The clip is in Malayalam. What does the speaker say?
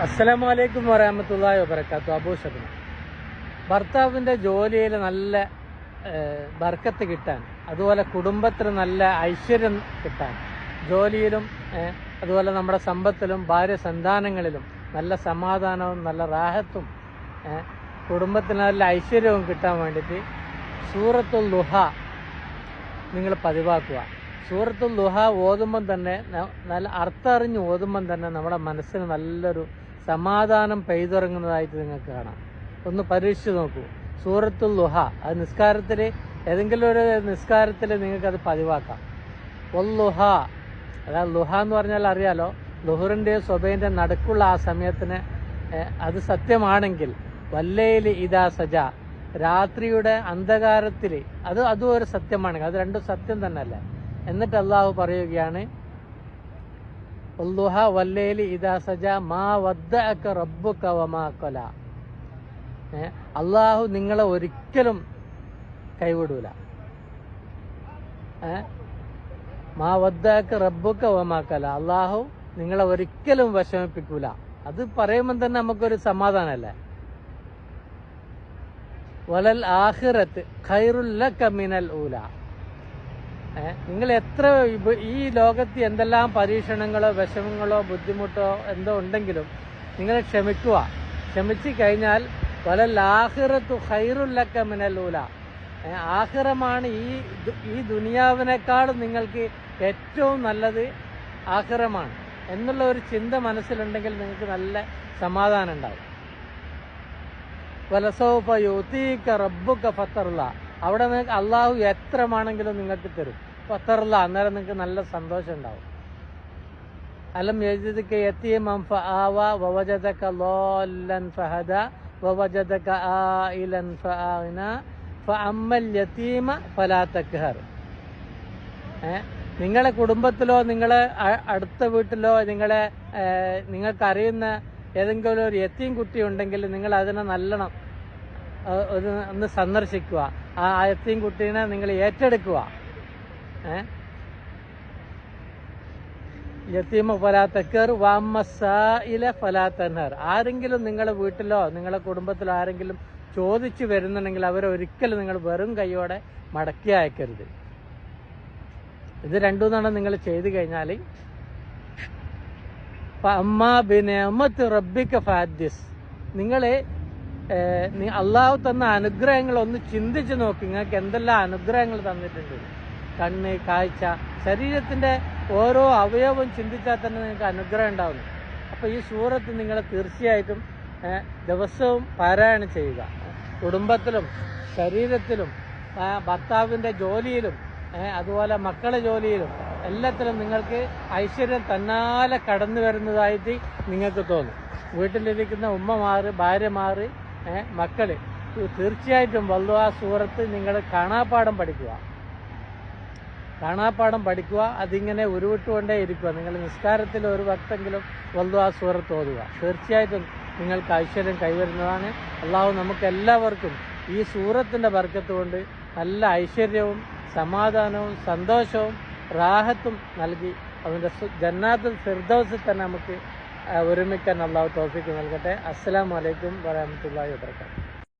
അസ്സലാമു അലൈക്കും വറഹ്മത്തുള്ളാഹി വബറകാതുഹു. അബൂ ഷബന, ഭർത്താവിൻ്റെ ജോലിയിൽ നല്ല ബർക്കത്ത് കിട്ടാൻ, അതുപോലെ കുടുംബത്തിന് നല്ല ഐശ്വര്യം കിട്ടാൻ, ജോലിയിലും അതുപോലെ നമ്മുടെ സമ്പത്തിലും ഭാര്യ സന്താനങ്ങളിലും നല്ല സമാധാനവും നല്ല റാഹത്തും കുടുംബത്തിന് നല്ല ഐശ്വര്യവും കിട്ടാൻ വേണ്ടിയിട്ട് സൂറത്തുൽ ളുഹ നിങ്ങൾ പതിവാക്കുക. സൂറത്തുൽ ളുഹ ഓതുമ്പം തന്നെ, നല്ല അർത്ഥറിഞ്ഞ് ഓതുമ്പം തന്നെ നമ്മുടെ മനസ്സിന് നല്ലൊരു സമാധാനം പെയ്തിറങ്ങുന്നതായിട്ട് നിങ്ങൾക്ക് കാണാം. ഒന്ന് പരീക്ഷിച്ച് നോക്കൂ. സൂറത്തുൽ ളുഹ, അത് നിസ്കാരത്തിൽ, ഏതെങ്കിലും ഒരു നിസ്കാരത്തിൽ നിങ്ങൾക്കത് പതിവാക്കാം. വല്ലുഹ, അതായത് ലുഹ എന്ന് പറഞ്ഞാൽ അറിയാലോ, ലുഹറിൻ്റെയും സ്വബൈൻ്റെ നടുക്കുള്ള ആ സമയത്തിന് അത് സത്യമാണെങ്കിൽ, വല്ലയിൽ ഇദാ സജ, രാത്രിയുടെ അന്ധകാരത്തിൽ അതും ഒരു സത്യമാണെങ്കിൽ, അത് രണ്ടും സത്യം തന്നെയല്ലേ. എന്നിട്ട് അള്ളാഹു പറയുകയാണ്, വല്ലുഹ വല്ലയിൽ ഇദാ സജ മാ വദ്ദഅക റബ്ബുക വമാ ഖല. അള്ളാഹു നിങ്ങളെ ഒരിക്കലും കൈവിടൂല. മാ വദ്ദഅക റബ്ബുക വമാ ഖല, അള്ളാഹു നിങ്ങളെ ഒരിക്കലും വിഷമിപ്പിക്കൂല. അത് പറയുമ്പോൾ തന്നെ നമുക്കൊരു സമാധാനമല്ലേ. വലൽ ആഖിറത്ത് ഖൈറുൽ ലക മിനൽ ഊല. നിങ്ങൾ എത്ര ഈ ലോകത്ത് എന്തെല്ലാം പരീക്ഷണങ്ങളോ വിഷമങ്ങളോ ബുദ്ധിമുട്ടോ എന്തോ ഉണ്ടെങ്കിലും നിങ്ങൾ ക്ഷമിക്കുക. ക്ഷമിച്ചു കഴിഞ്ഞാൽ വലൽ ആഖിറത്തു ഖൈറുൽ ലക മിനൽ ഊല, ആഖിറമാണ് ഈ ദുനിയാവിനേക്കാളും നിങ്ങൾക്ക് ഏറ്റവും നല്ലത് ആഖിറമാണ് എന്നുള്ള ഒരു ചിന്ത മനസ്സിലുണ്ടെങ്കിൽ നിങ്ങൾക്ക് നല്ല സമാധാനം ഉണ്ടാവും. വലസൗഫ യുതീക റബ്ബുക ഫത്തറുള്ള, അവിടെ നിങ്ങൾക്ക് അള്ളാഹു എത്രമാണെങ്കിലും നിങ്ങൾക്ക് തരും. ഫത്തറുള്ള, അന്നേരം നിങ്ങൾക്ക് നല്ല സന്തോഷം ഉണ്ടാവും. അലം യജിദ്ക യതീമൻ ഫആവ വവജദക ളാല്ലൻ ഫഹദ വവജദക ആയിലൻ ഫഅഗ്ന ഫഅമ്മൽ യതീമ ഫലാ തഖ്ഹർ. നിങ്ങളെ കുടുംബത്തിലോ നിങ്ങളെ അടുത്ത വീട്ടിലോ നിങ്ങൾക്കറിയുന്ന ഏതെങ്കിലും ഒരു യത്തീം കുട്ടി ഉണ്ടെങ്കിൽ നിങ്ങൾ അതിനെ നല്ലോണം ഒന്ന് സന്ദർശിക്കുക. ആ യത്തീം കുട്ടീനെ നിങ്ങൾ ഏറ്റെടുക്കുക. യത്തീമ ഫലാ തഖ്ഹർ വഅമ്മ സായില ഫലാ തൻഹർ. ആരെങ്കിലും നിങ്ങളുടെ വീട്ടിലോ നിങ്ങളുടെ കുടുംബത്തിലോ ആരെങ്കിലും ചോദിച്ചു വരുന്നുണ്ടെങ്കിൽ അവരെ ഒരിക്കലും നിങ്ങൾ വെറും കൈയോടെ മടക്കി അയക്കരുത്. ഇത് രണ്ടുമെന്നാണ് നിങ്ങൾ ചെയ്തു കഴിഞ്ഞാൽ, അമ്മാ ബിനിഅമത്തി റബ്ബിക ഫഹദ്ദിസ്, നിങ്ങൾ അള്ളാഹു തന്ന അനുഗ്രഹങ്ങൾ ഒന്ന് ചിന്തിച്ച് നോക്കി. നിങ്ങൾക്ക് എന്തെല്ലാം അനുഗ്രഹങ്ങൾ തന്നിട്ടുണ്ട്. കണ്ണ്, കാഴ്ച, ശരീരത്തിൻ്റെ ഓരോ അവയവവും ചിന്തിച്ചാൽ തന്നെ നിങ്ങൾക്ക് അനുഗ്രഹം ഉണ്ടാവുന്നു. അപ്പോൾ ഈ സൂറത്ത് നിങ്ങൾ തീർച്ചയായിട്ടും ദിവസവും പാരായണം ചെയ്യുക. കുടുംബത്തിലും ശരീരത്തിലും ഭർത്താവിൻ്റെ ജോലിയിലും അതുപോലെ മക്കളുടെ ജോലിയിലും എല്ലാത്തിലും നിങ്ങൾക്ക് ഐശ്വര്യം തന്നാലെ കടന്നു വരുന്നതായിട്ട് നിങ്ങൾക്ക് തോന്നും. വീട്ടിലിരിക്കുന്ന ഉമ്മമാർ, ഭാര്യമാർ, മക്കൾ തീർച്ചയായിട്ടും വല്ലുഹ സൂറത്ത് നിങ്ങൾ കാണാപ്പാഠം പഠിക്കുക. അതിങ്ങനെ ഉരുവിട്ടുകൊണ്ടേ ഇരിക്കുക. നിങ്ങൾ നിസ്കാരത്തിൽ ഒരു വക്തെങ്കിലും വല്ലുഹ സൂറത്ത് ഓതുക. തീർച്ചയായിട്ടും നിങ്ങൾക്ക് ഐശ്വര്യം കൈവരുന്നതാണ്. അള്ളാഹു നമുക്ക് എല്ലാവർക്കും ഈ സൂറത്തിൻ്റെ ബർക്കത്ത് കൊണ്ട് നല്ല ഐശ്വര്യവും സമാധാനവും സന്തോഷവും റാഹത്തും നൽകി അവൻ്റെ ജന്നാത്തുൽ ഫിർദൗസിൽ തന്നെ നമുക്ക് ഒരുമിക്കാൻ അള്ളാഹു തൗഫീഖ് നൽകട്ടെ. അസ്സലാമു അലൈക്കും വറഹ്മത്തുള്ളാഹി വബറകാതുഹു.